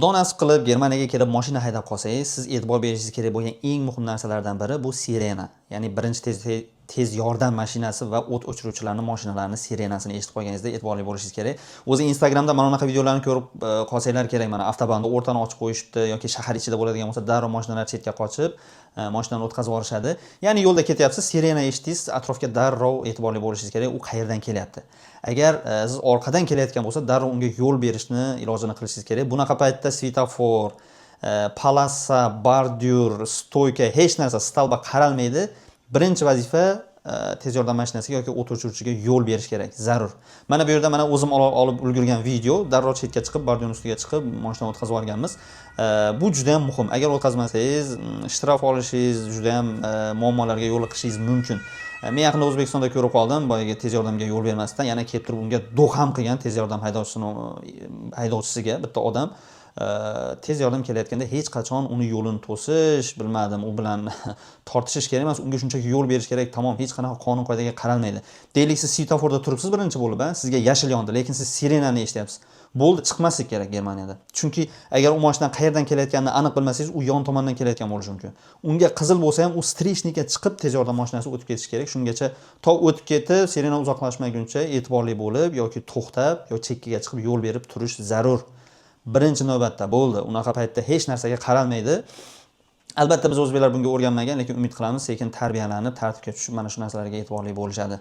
Xudo nasib qilib Germaniyaga kelib mashina haydab qolsangiz, siz e'tibor berishingiz kerak bo'lgan eng muhim narsalardan biri bu sirena. Ya'ni birinchi tez yordam mashinasi va o't o'chiruvchilarning mashinalarini sirenasini eshitib qolganingizda e'tiborli bo'lishingiz kerak. O'zi Instagramda mana bunaqa videolarni ko'rib qolsanglar kerak. Mana avtobanni o'rtani ochib qo'yishibdi yoki shahar ichida bo'ladigan bo'lsa, darrov mashinalar chetga qochib, mashinani o'tkazib yuborishadi. Ya'ni yo'lda ketyapsiz, sirena eshitdingiz, atrofga darrov e'tiborli bo'lishingiz kerak. U qayerdan kelyapti? Agar siz orqadan kelayotgan bo'lsa, darrov unga yo'l berishni ilojini qilishingiz kerak. Bunaqa paytda svetofor, palasa, bordyur, stoyka hech narsa stalba qaralmaydi. Birinchi vazifa tez yordam mashinasiga yoki o't o'chiruvchiga yo'l berish kerak, zarur. Mana bu yerda mana o'zim olib ulgurgan video, darrov chetga chiqib, bordyurning ustiga chiqib, mashinani o'tkazib olganmiz. Bu juda ham muhim. Agar o'tkazmasangiz, shtraf olishingiz, juda ham muammolarga yo'liqishingiz mumkin. Men yaqinda O'zbekistonda ko'rib qoldim, boyaga tez yordamga yo'l bermasdan yana kelib turib unga do'q ham qilgan tez yordam haydovchisiga bitta odam tez yordam kelayotganda hech qachon uni yo'lini to'sish, bilmadim, u bilan tortishish kerak emas, unga shunchaki yo'l berish kerak. Tamom, hech qanaqa qonun qoidaga qaralmaydi. Deylik, siz svetoforda turibsiz birinchi bo'lib, sizga yashil yondi, lekin siz sirenani eshityapsiz. Bo'ldi, chiqmaslik kerak Germaniyada. Chunki agar u mashina qayerdan kelayotganini aniq bilmasangiz, u yon tomondan kelayotgan bo'lishi mumkin. Unga qizil bo'lsa ham u strechnikka chiqib tez yordam mashinasi o'tib ketishi kerak. Shungacha to o'tib ketib, sirena uzoqlashmaguncha e'tiborli bo'lib yoki to'xtab yoki chekkaga chiqib yo'l berib turish zarur. Birinchi navbatda bo'ldi. Unaqa paytda hech narsaga qaralmaydi. Albatta biz o'zbeklar bunga o'rganmagan, lekin umid qilamiz sekin tarbiyalanib, tartibga tushib mana shu narsalarga e'tiborli bo'lishadi.